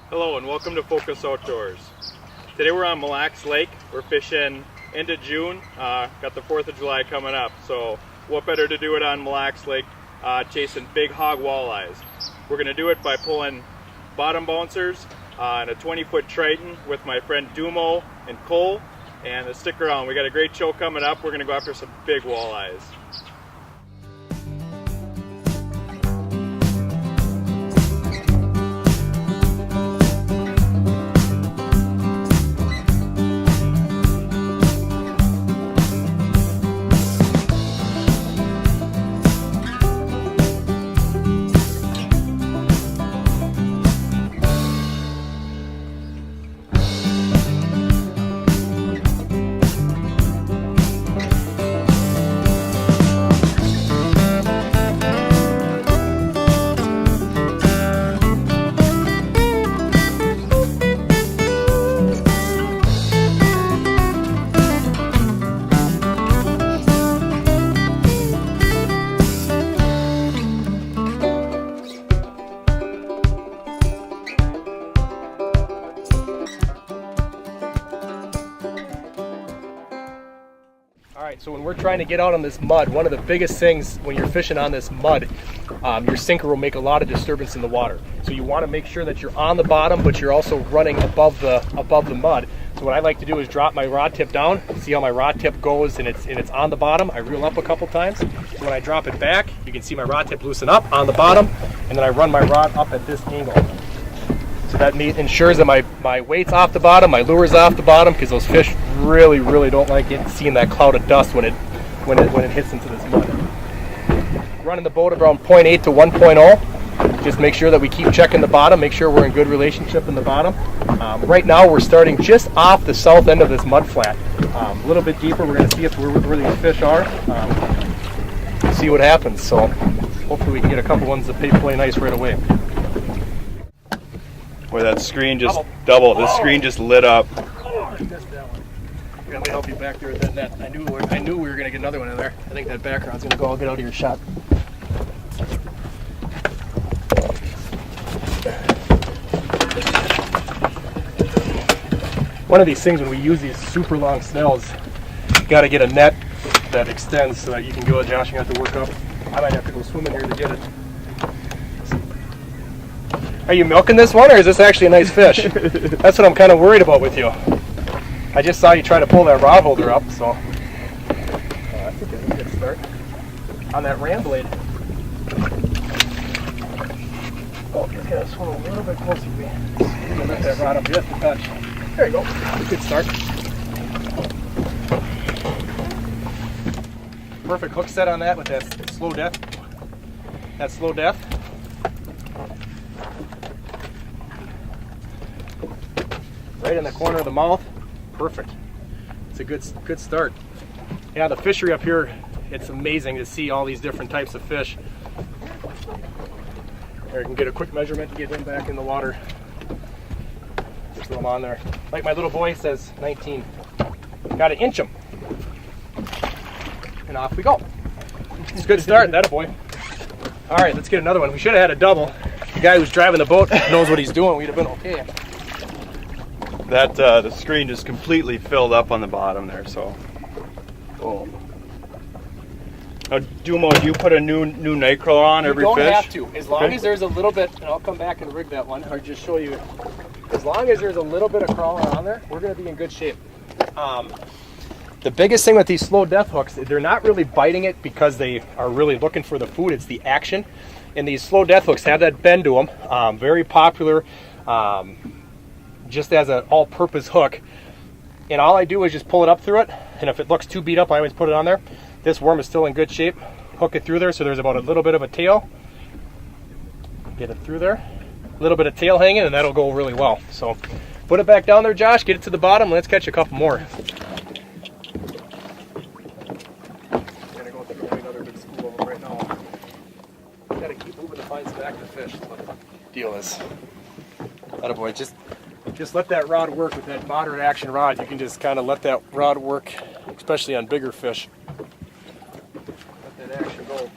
Hello and welcome to Focus Outdoors. Today we're on Mille Lacs Lake. We're fishing into June. Got the 4th of July coming up, so what better to do it on Mille Lacs Lake chasing big hog walleyes. We're going to do it by pulling bottom bouncers and a 20-foot Triton with my friend Dumo and Cole. And stick around, we got a great show coming up. We're going to go after some big walleyes. Alright, so when we're trying to get out on this mud, one of the biggest things when you're fishing on this mud, your sinker will make a lot of disturbance in the water. So you want to make sure that you're on the bottom, but you're also running above the mud. So what I like to do is drop my rod tip down, see how my rod tip goes, and it's on the bottom. I reel up a couple times. So when I drop it back, you can see my rod tip loosen up on the bottom, and then I run my rod up at this angle. So that ensures that my weight's off the bottom, my lure's off the bottom, because those fish really don't like seeing that cloud of dust when it hits into this mud. Running the boat around 0.8 to 1.0. Just make sure that we keep checking the bottom, make sure we're in good relationship in the bottom. Right now we're starting just off the south end of this mud flat. A little bit deeper, we're going to see where these fish are. See what happens. So hopefully we can get a couple ones that play nice right away. Boy, that screen just doubled. The screen just lit up. Oh, I missed that one. Here, let me help you back there with that net. I knew we were going to get another one in there. I think that background's going to go. I'll get out of your shot. One of these things when we use these super long snells, you got to get a net that extends so that you can go. Josh, you have to work up. I might have to go swimming here to get it. Are you milking this one, or is this actually a nice fish? That's what I'm kind of worried about with you. I just saw you try to pull that rod holder up, so that's a good start on that ram blade. Oh, just gotta swim a little bit closer to me. I'm gonna lift that rod up just a touch. There you go. Good start. Perfect hook set on that with that slow death. That slow death. Right in the corner of the mouth. Perfect. It's a good start. Yeah, the fishery up here, it's amazing to see all these different types of fish. There, I can get a quick measurement and get him back in the water. Just throw him on there. Like my little boy says, 19. Gotta inch him. And off we go. It's a good start, that a boy. All right, let's get another one. We should have had a double. The guy who's driving the boat knows what he's doing. We'd have been okay. That the screen just completely filled up on the bottom there. So, boom. Now, Dumo, do you put a new night crawler on every fish? You don't have to, as long as there's a little bit. And I'll come back and rig that one, or just show you. As long as there's a little bit of crawler on there, we're going to be in good shape. The biggest thing with these slow death hooks, they're not really biting it because they are really looking for the food. It's the action. And these slow death hooks have that bend to them. Very popular. Just as an all-purpose hook, and all I do is just pull it up through it, and if it looks too beat up, I always put it on there. This worm is still in good shape. Hook it through there so there's about a little bit of a tail. Get it through there. A little bit of tail hanging, and that'll go really well. So put it back down there, Josh, get it to the bottom, let's catch a couple more. I'm gonna go through another big school of them right now. Gotta keep moving to find some active fish. That's what the deal is. Attaboy, just let that rod work with that moderate action rod. You can just kind of let that rod work, especially on bigger fish. Let that action go.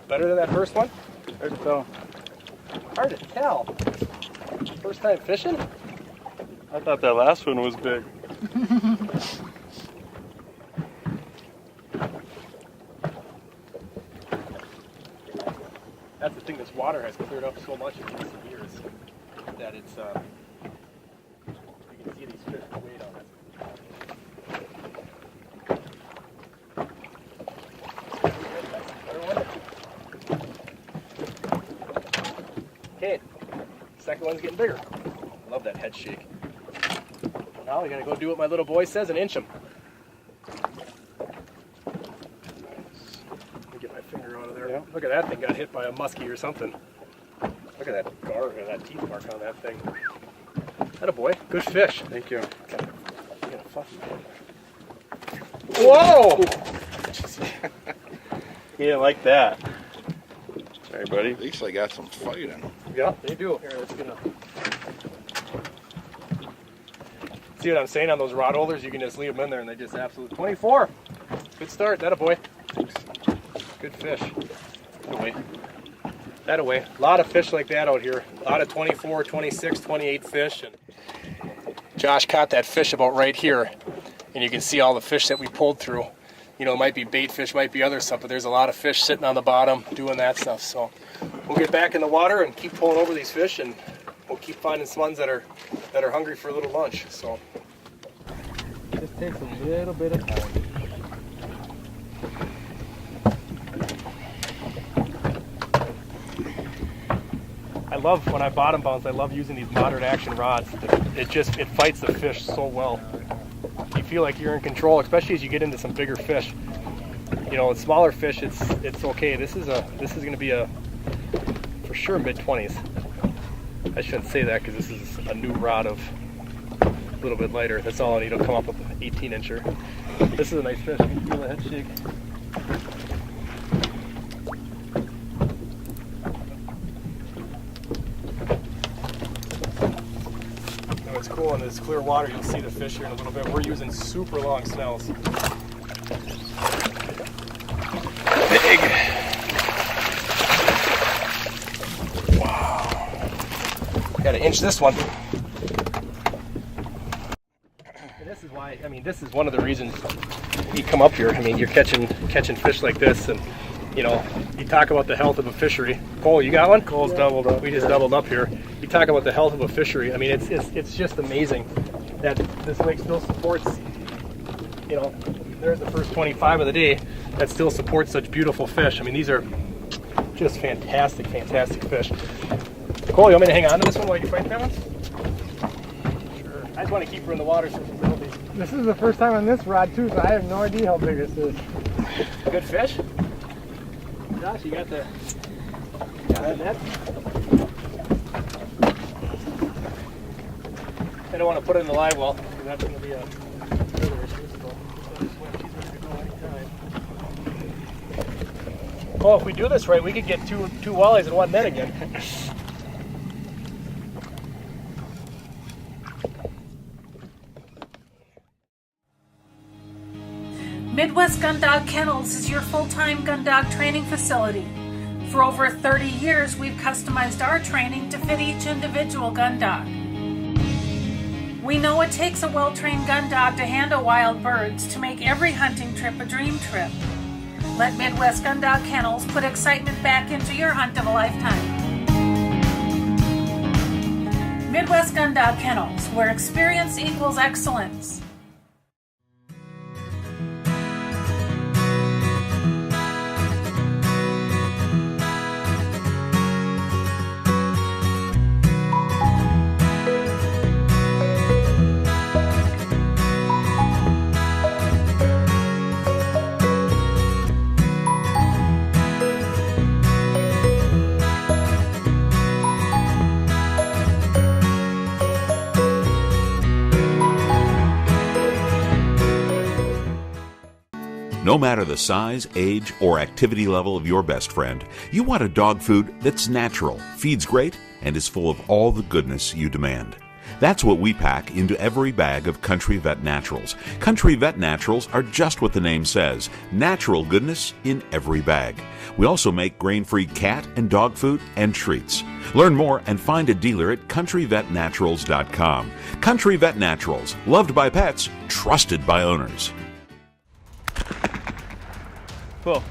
Better than that first one? I think so. Hard to tell. First time fishing? I thought that last one was big. That's the thing, this water has cleared up so much in recent years that it's, you can see these fish way down. Okay, second one's getting bigger. I love that head shake. Now we gotta go do what my little boy says and inch him. Let me get my finger out of there. Yeah. Look at that thing, got hit by a muskie or something. Look at that gar, that teeth mark on that thing. Atta boy, good fish. Thank you. Whoa! He didn't like that. Sorry, buddy. At least I got some fight in them. Yeah, they do. Here, let's get a... See what I'm saying on those rod holders? You can just leave them in there and they just absolutely... 24! Good start, that a boy. Good fish. Away. That away. A lot of fish like that out here. A lot of 24, 26, 28 fish. And Josh caught that fish about right here. And you can see all the fish that we pulled through. You know, it might be bait fish, might be other stuff, but there's a lot of fish sitting on the bottom doing that stuff. So we'll get back in the water and keep pulling over these fish, and we'll keep finding some ones that are hungry for a little lunch. So it just takes a little bit of time. I love, when I bottom bounce, I love using these modern action rods. It fights the fish so well. You feel like you're in control, especially as you get into some bigger fish. You know, with smaller fish, it's okay. This is going to be a for sure mid-20s. I shouldn't say that because this is a new rod of a little bit lighter. That's all I need to come up with an 18-incher. This is a nice fish. You can feel the head shake. What's cool in this clear water, you'll see the fish here in a little bit. We're using super long snells. Big. Wow. Gotta inch this one. And this is why, I mean, this is one of the reasons you come up here. I mean, you're catching fish like this, and you know, you talk about the health of a fishery. Cole, you got one? Cole's doubled up. We just doubled up here. You talk about the health of a fishery. I mean, it's just amazing that this lake still supports, you know, there's the first 25 of the day that still supports such beautiful fish. I mean, these are just fantastic, fantastic fish. Cole, you want me to hang on to this one while you fight that one? Sure. I just want to keep her in the water so she'll build these. This is the first time on this rod too, so I have no idea how big this is. Good fish? Josh, you got the net? I don't want to put it in the live well, because that's going to be a further issue. So she's ready to go anytime. Oh, if we do this right, we could get two walleyes in one net again. Midwest Gun Dog Kennels is your full-time gun dog training facility. For over 30 years, we've customized our training to fit each individual gun dog. We know it takes a well-trained gun dog to handle wild birds to make every hunting trip a dream trip. Let Midwest Gun Dog Kennels put excitement back into your hunt of a lifetime. Midwest Gun Dog Kennels, where experience equals excellence. No matter the size, age, or activity level of your best friend, you want a dog food that's natural, feeds great, and is full of all the goodness you demand. That's what we pack into every bag of Country Vet Naturals. Country Vet Naturals are just what the name says, natural goodness in every bag. We also make grain-free cat and dog food and treats. Learn more and find a dealer at countryvetnaturals.com. Country Vet Naturals, loved by pets, trusted by owners. Well,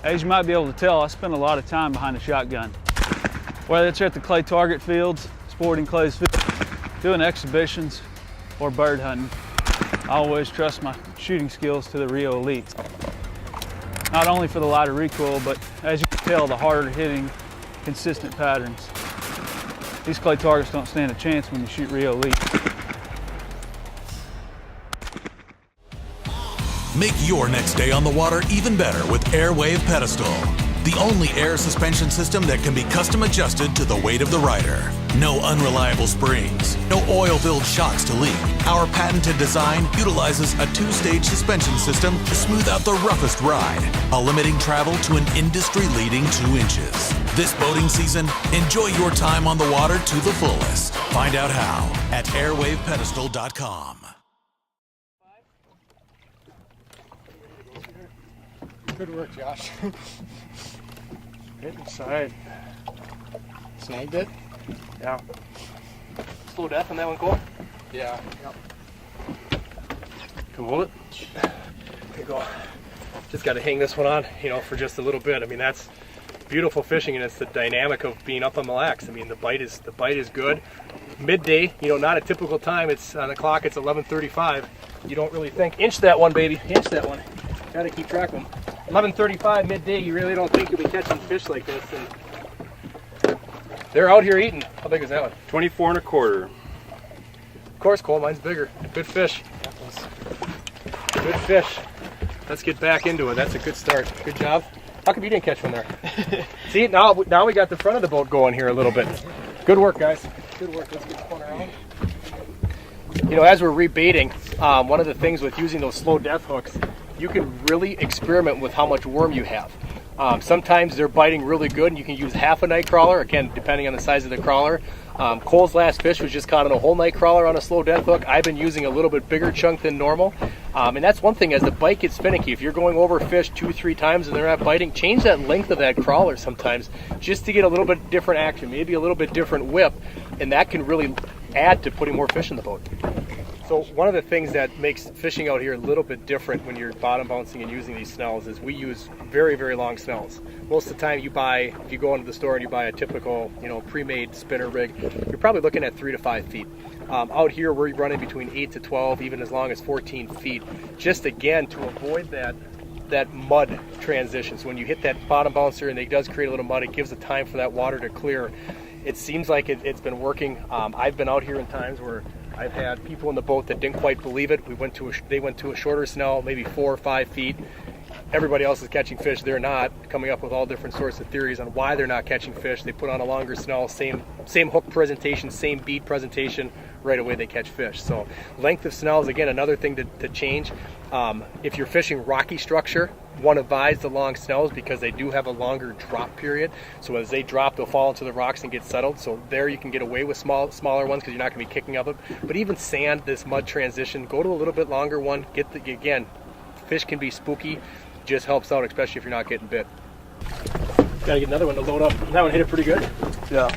as you might be able to tell, I spend a lot of time behind the shotgun. Whether it's at the clay target fields, sporting clays fields, doing exhibitions, or bird hunting, I always trust my shooting skills to the Rio Elites. Not only for the lighter recoil, but as you can tell, the harder hitting, consistent patterns. These clay targets don't stand a chance when you shoot Rio Elite. Make your next day on the water even better with Airwave Pedestal. The only air suspension system that can be custom adjusted to the weight of the rider. No unreliable springs, no oil-filled shocks to leak. Our patented design utilizes a 2-stage suspension system to smooth out the roughest ride, while limiting travel to an industry-leading 2 inches. This boating season, enjoy your time on the water to the fullest. Find out how at airwavepedestal.com. Good work, Josh. Hit inside. Snagged it? Yeah. Slow death on that one, Cole? Yeah. Can hold it. There you go. Just got to hang this one on, for just a little bit. I mean, that's beautiful fishing, and it's the dynamic of being up on Mille Lacs. I mean, the bite is good. Midday, not a typical time. It's on the clock. It's 11:35. You don't really think. Inch that one, baby. Inch that one. Got to keep track of them. 11:35 midday. You really don't think you'll be catching fish like this, and they're out here eating. How big is that one? 24 1/4. Of course, Cole. Mine's bigger. Good fish. Good fish. Let's get back into it. That's a good start. Good job. How come you didn't catch one there? See, now we got the front of the boat going here a little bit. Good work, guys. Good work. Let's get spun around. As we're rebaiting, one of the things with using those slow death hooks, you can really experiment with how much worm you have. Sometimes they're biting really good, and you can use half a night crawler, again, depending on the size of the crawler. Cole's last fish was just caught on a whole night crawler on a slow death hook. I've been using a little bit bigger chunk than normal. And that's one thing, as the bite gets finicky, if you're going over fish 2-3 times and they're not biting, change that length of that crawler sometimes just to get a little bit different action, maybe a little bit different whip, and that can really add to putting more fish in the boat. So one of the things that makes fishing out here a little bit different when you're bottom bouncing and using these snells is we use very, very long snells. Most of the time if you go into the store and you buy a typical, pre-made spinner rig, you're probably looking at 3 to 5 feet. Out here we're running between 8 to 12, even as long as 14 feet, just again to avoid that mud transition. So when you hit that bottom bouncer and it does create a little mud, it gives the time for that water to clear. It seems like it's been working. I've been out here in times where I've had people in the boat that didn't quite believe it. They went to a shorter snell, maybe 4 or 5 feet. Everybody else is catching fish. They're not, coming up with all different sorts of theories on why they're not catching fish. They put on a longer snell, same hook presentation, same bead presentation. Right away they catch fish. So length of snell is, again, another thing to change. If you're fishing rocky structure, one advise the long snells because they do have a longer drop period. So as they drop, they'll fall into the rocks and get settled. So there you can get away with smaller ones because you're not going to be kicking up it. But even sand, this mud transition, go to a little bit longer one. Again, fish can be spooky. Just helps out, especially if you're not getting bit. Gotta get another one to load up. That one hit it pretty good. Yeah.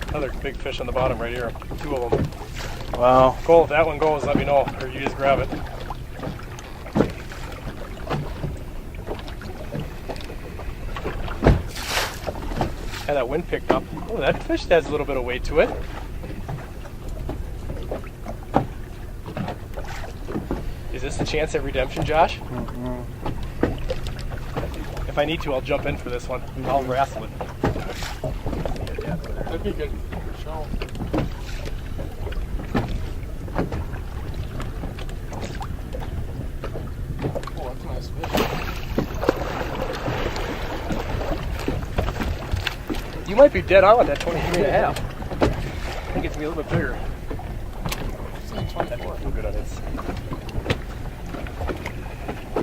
Another big fish on the bottom right here. 2 of them. Wow. Cole, if that one goes, let me know, or you just grab it. And that wind picked up. Oh, that fish has a little bit of weight to it. Is this the chance at redemption, Josh? Mm-hmm. If I need to, I'll jump in for this one. I'll wrestle it. That'd be good for show. Oh, that's a nice fish. You might be dead on with that 23 and a half. I think it's gonna be a little bit bigger. That didn't feel good on this.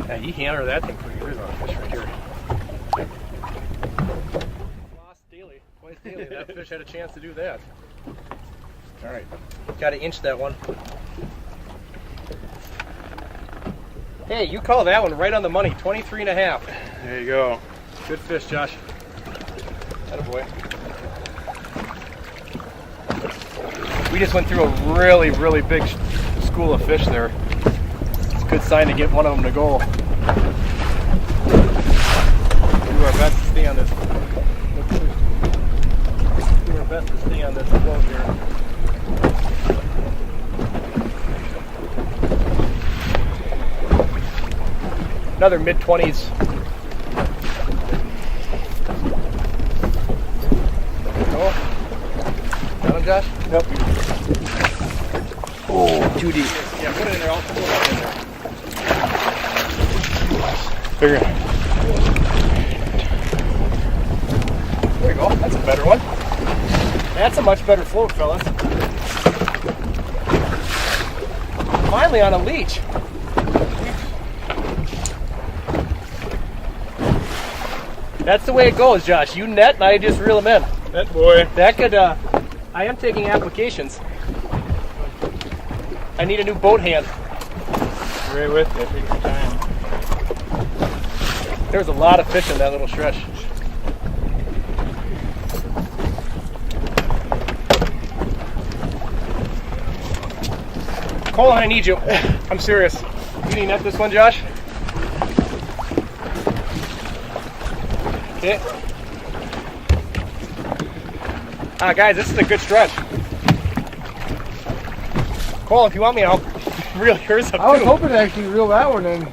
Yeah, you hammer that thing pretty good on a fish right here. Lost daily, twice daily. That fish had a chance to do that. All right, got to inch that one. Hey, you call that one right on the money, 23 and a half. There you go. Good fish, Josh. Attaboy. We just went through a really, really big school of fish there. It's a good sign to get one of them to go. We'll do our best to stay on this. Do our best to stay on this float here. Another mid-20s. Oh. Got him, Josh? Yep. Oh, too deep. Yeah, put it in there. I'll pull it up in there. Bigger. There you go. That's a better one. That's a much better float, fellas. Finally on a leech. That's the way it goes, Josh. You net and I just reel them in. That boy. That could, I am taking applications. I need a new boat hand. Right with you. Take your time. There's a lot of fish in that little stretch. Colin, I need you. I'm serious. You need to net this one, Josh? Okay. Guys, this is a good stretch. Cole, if you want me, I'll reel yours up I was too. hoping to actually reel that one in.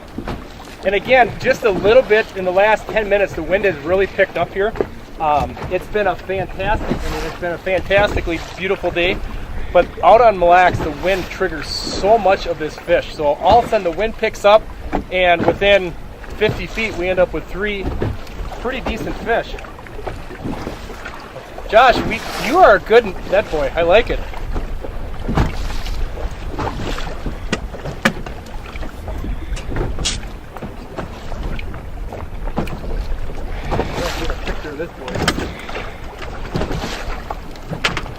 And again, just a little bit in the last 10 minutes, the wind has really picked up here. It's been a fantastically beautiful day. But out on Mille Lacs, the wind triggers so much of this fish. So all of a sudden the wind picks up, and within 50 feet, we end up with 3 pretty decent fish. Josh, you are a good net boy. I like it. Get a picture of this boy.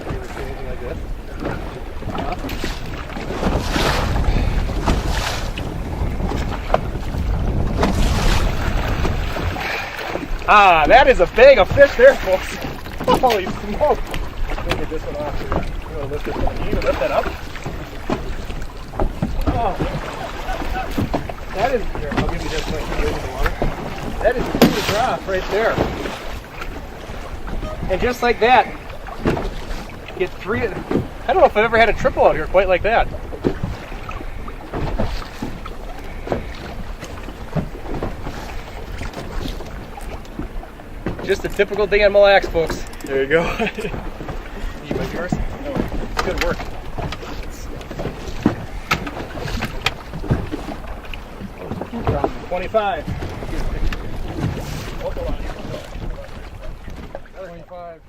You ever see anything like this? Ah, that is a bag of fish there, folks. Holy smoke. Let me get this one off here. I'm going to lift this one. Can you even lift that up? Oh. That is, here, I'll give you this one. In the water. That is a huge drop right there. And just like that, get 3. I don't know if I've ever had a triple out here quite like that. Just a typical day on Mille Lacs, folks. There you go. You like yours? No. Good work. 25. 25.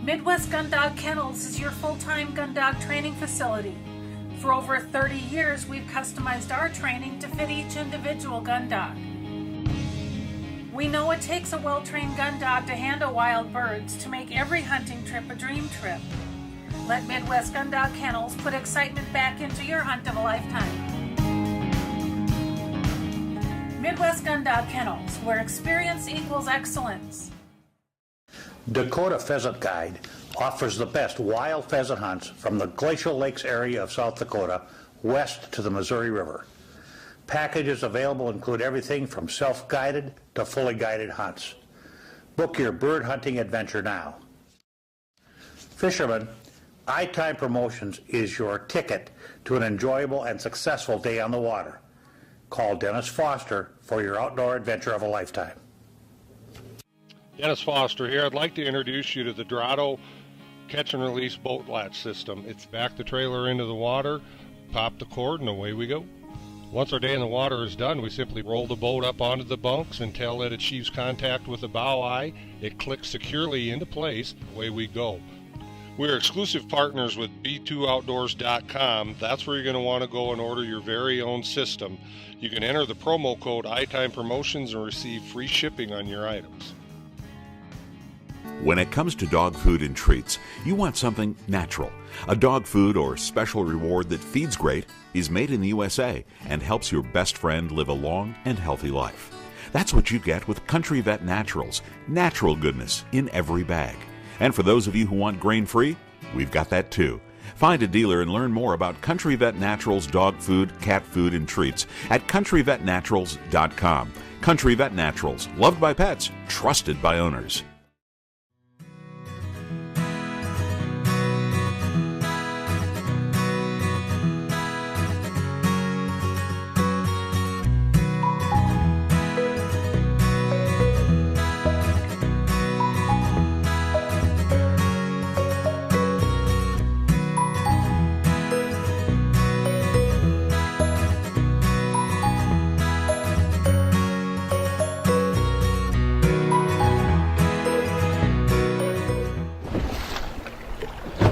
Midwest Gun Dog Kennels is your full-time gun dog training facility. For over 30 years, we've customized our training to fit each individual gun dog. We know it takes a well-trained gun dog to handle wild birds to make every hunting trip a dream trip. Let Midwest Gun Dog Kennels put excitement back into your hunt of a lifetime. Midwest Gun Dog Kennels, where experience equals excellence. Dakota Pheasant Guide offers the best wild pheasant hunts from the Glacial Lakes area of South Dakota west to the Missouri River. Packages available include everything from self-guided to fully guided hunts. Book your bird hunting adventure now. Fishermen, iTime Promotions is your ticket to an enjoyable and successful day on the water. Call Dennis Foster for your outdoor adventure of a lifetime. Dennis Foster here. I'd like to introduce you to the Dorado catch and release boat latch system. It's back the trailer into the water, pop the cord, and away we go. Once our day in the water is done, we simply roll the boat up onto the bunks until it achieves contact with the bow eye. It clicks securely into place. Away we go. We're exclusive partners with B2Outdoors.com. That's where you're going to want to go and order your very own system. You can enter the promo code iTime Promotions and receive free shipping on your items. When it comes to dog food and treats, you want something natural. A dog food or special reward that feeds great, is made in the USA, and helps your best friend live a long and healthy life. That's what you get with Country Vet Naturals, natural goodness in every bag. And for those of you who want grain-free, we've got that too. Find a dealer and learn more about Country Vet Naturals dog food, cat food, and treats at countryvetnaturals.com. Country Vet Naturals, loved by pets, trusted by owners.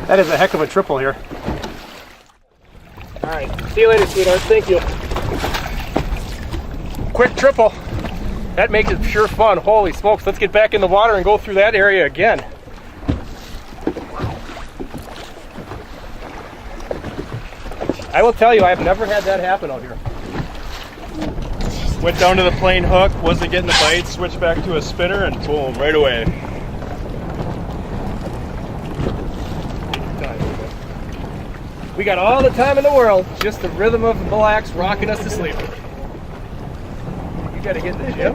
That is a heck of a triple here. All right, see you later, sweetheart. Thank you. Quick triple. That makes it sure fun. Holy smokes, let's get back in the water and go through that area again. I will tell you, I've never had that happen out here. Went down to the plain hook, wasn't getting the bite, switched back to a spinner, and boom, right away. We got all the time in the world, just the rhythm of the Mille Lacs rocking us to sleep. You gotta get in the gym.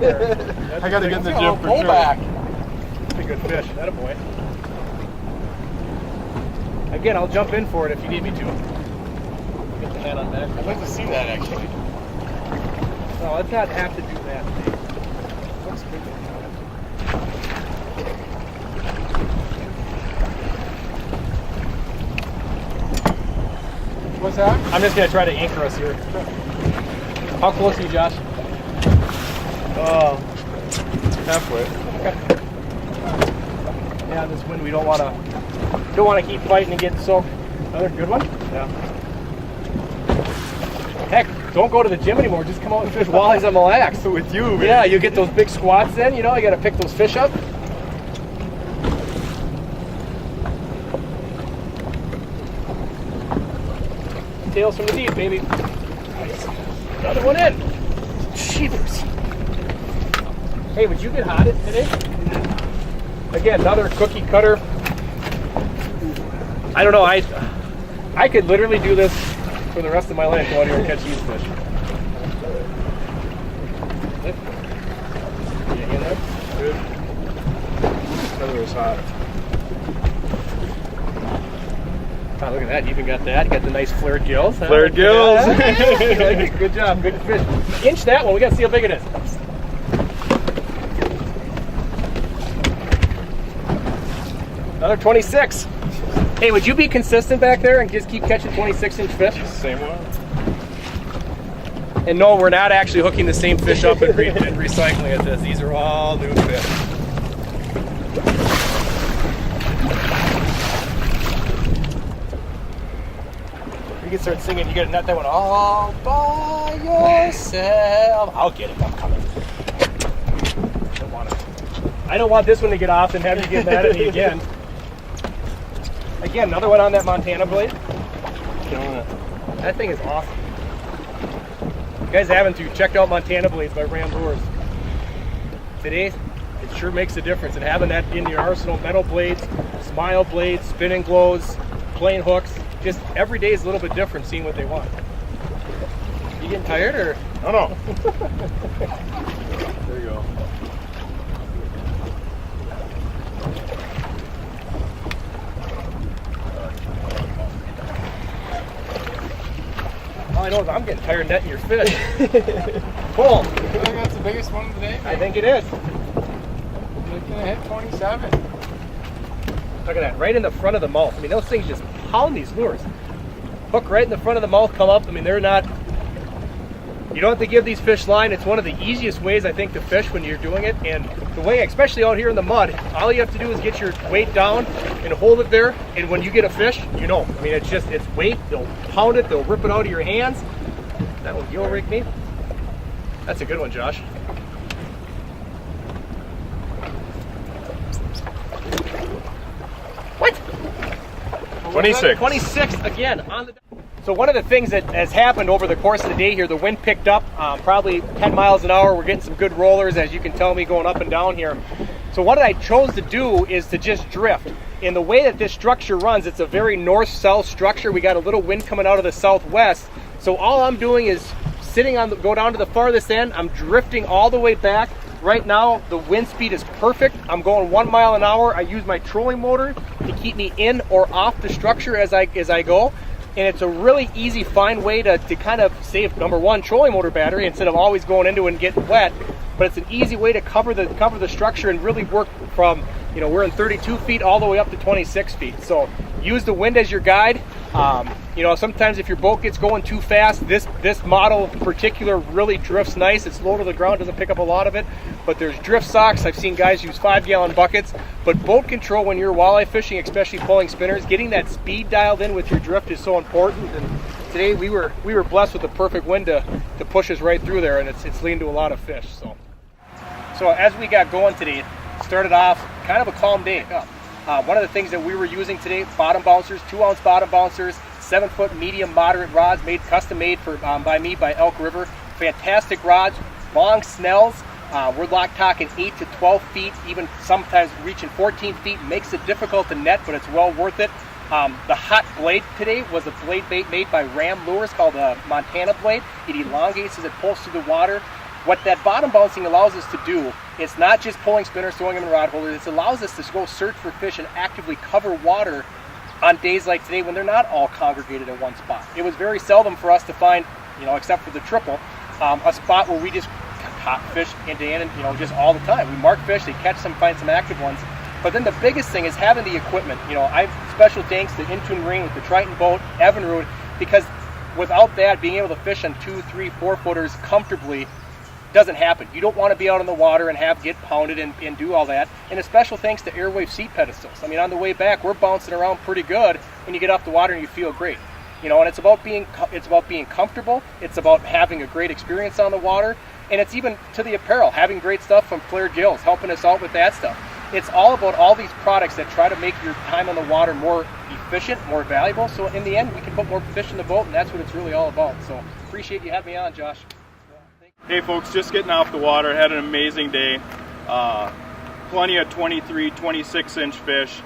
I gotta get in the gym for pull sure. Back. That's a good fish. That a boy. Again, I'll jump in for it if you need me to. Get the net on back. I'd like to see that actually. No, let's not have to do that. Looks good. What's that? I'm just gonna try to anchor us here. How close are you, Josh? Halfway. Okay. Yeah, this wind we don't want to keep fighting and get soaked. Another good one. Yeah. Heck, don't go to the gym anymore. Just come out and fish walleyes on Mille Lacs. With you, man. Yeah, you get those big squats in. You know, you got to pick those fish up. Tails from the deep, baby. Nice. Another one in. Jeepers. Hey, would you get hot today? Again, another cookie cutter. I don't know. I could literally do this for the rest of my life. Go out here and catch these fish. You in there? Good. Another was hot. Oh, look at that. You even got that. You got the nice flared gills. Huh? Flared gills. Good job. Good fish. Inch that one. We got to see how big it is. Another 26. Hey, would you be consistent back there and just keep catching 26-inch fish? Same one. And no, we're not actually hooking the same fish up and recycling it. These are all new fish. You can start singing. You gotta net that one all by yourself. I'll get it. I'm coming. I don't want this one to get off and have you get mad at me again. Again, another one on that Montana blade. Killing it. That thing is awesome. You guys haven't check out Montana Blades by Ram Lures. Today, it sure makes a difference. And having that in your arsenal, metal blades, smile blades, spinning glows, plain hooks, just every day is a little bit different seeing what they want. You getting tired or? Oh no. There you go. All I know is I'm getting tired netting your fish. Pull. I think that's the biggest one of the day. I think it is. It's gonna hit 27. Look at that, right in the front of the mouth. I mean, those things just pound these lures. Hook right in the front of the mouth, come up. I mean, they're not, you don't have to give these fish line. It's one of the easiest ways, I think, to fish when you're doing it. And the way, especially out here in the mud, all you have to do is get your weight down and hold it there. And when you get a fish, you know. I mean, it's weight. They'll pound it. They'll rip it out of your hands. That will gill rig me. That's a good one, Josh. 26. 26 again on the. So one of the things that has happened over the course of the day here, the wind picked up probably 10 miles an hour. We're getting some good rollers, as you can tell me, going up and down here. So what I chose to do is to just drift. In the way that this structure runs, it's a very north-south structure. We got a little wind coming out of the southwest. So all I'm doing is sitting on go down to the farthest end. I'm drifting all the way back. Right now, the wind speed is perfect. I'm going 1 mile an hour. I use my trolling motor to keep me in or off the structure as I go. And it's a really easy, fine way to kind of save, number one, trolling motor battery instead of always going into it and getting wet. But it's an easy way to cover the structure and really work from, you know, we're in 32 feet all the way up to 26 feet. So use the wind as your guide. You know, sometimes if your boat gets going too fast, this model in particular really drifts nice. It's low to the ground, doesn't pick up a lot of it. But there's drift socks. I've seen guys use 5-gallon buckets. But boat control when you're walleye fishing, especially pulling spinners, getting that speed dialed in with your drift is so important. And today we were blessed with the perfect wind to push us right through there, and it's leading to a lot of fish. So as we got going today, started off kind of a calm day. One of the things that we were using today, bottom bouncers, 2-ounce bottom bouncers, 7-foot medium moderate rods, custom made by me by Elk River. Fantastic rods, long snells. We're talking 8 to 12 feet, even sometimes reaching 14 feet. Makes it difficult to net, but it's well worth it. The hot blade today was a blade bait made by Ram Lures called a Montana blade. It elongates as it pulls through the water. What that bottom bouncing allows us to do, it's not just pulling spinners, throwing them in rod holders, it allows us to go search for fish and actively cover water on days like today when they're not all congregated at one spot. It was very seldom for us to find, you know, except for the triple, a spot where we just caught fish day in and, you know, just all the time. We mark fish, they catch some, find some active ones. But then the biggest thing is having the equipment. You know, I have special thanks to Intune Ring with the Triton boat, Evinrude, because without that, being able to fish on 2, 3, 4 footers comfortably doesn't happen. You don't want to be out on the water and get pounded and do all that. And a special thanks to Airwave seat pedestals. I mean, on the way back, we're bouncing around pretty good when you get off the water and you feel great. You know, and it's about being comfortable. It's about having a great experience on the water, and it's even to the apparel, having great stuff from Claire Gills helping us out with that stuff. It's all about all these products that try to make your time on the water more efficient, more valuable. So in the end, we can put more fish in the boat, and that's what it's really all about. So appreciate you having me on, Josh. Hey folks, just getting off the water, had an amazing day. Plenty of 23, 26-inch fish,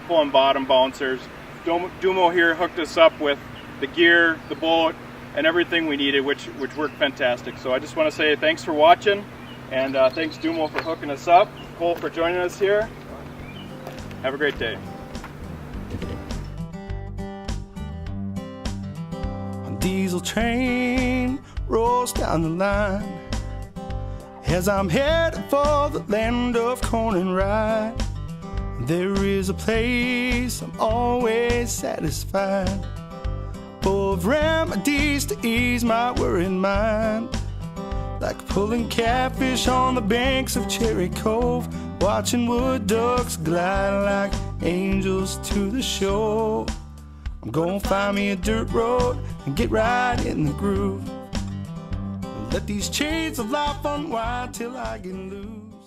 pulling bottom bouncers. Dumo here hooked us up with the gear, the boat, and everything we needed, which worked fantastic. So I just want to say thanks for watching, and thanks Dumo for hooking us up, Cole for joining us here. Have a great day. A diesel train rolls down the line as I'm headed for the land of corn and rye. There is a place I'm always satisfied, full of remedies to ease my worried mind, like pulling catfish on the banks of Cherry Cove, watching wood ducks glide like angels to the shore. I'm gonna find me a dirt road and get right in the groove. Let these chains of life unwind till I get loose.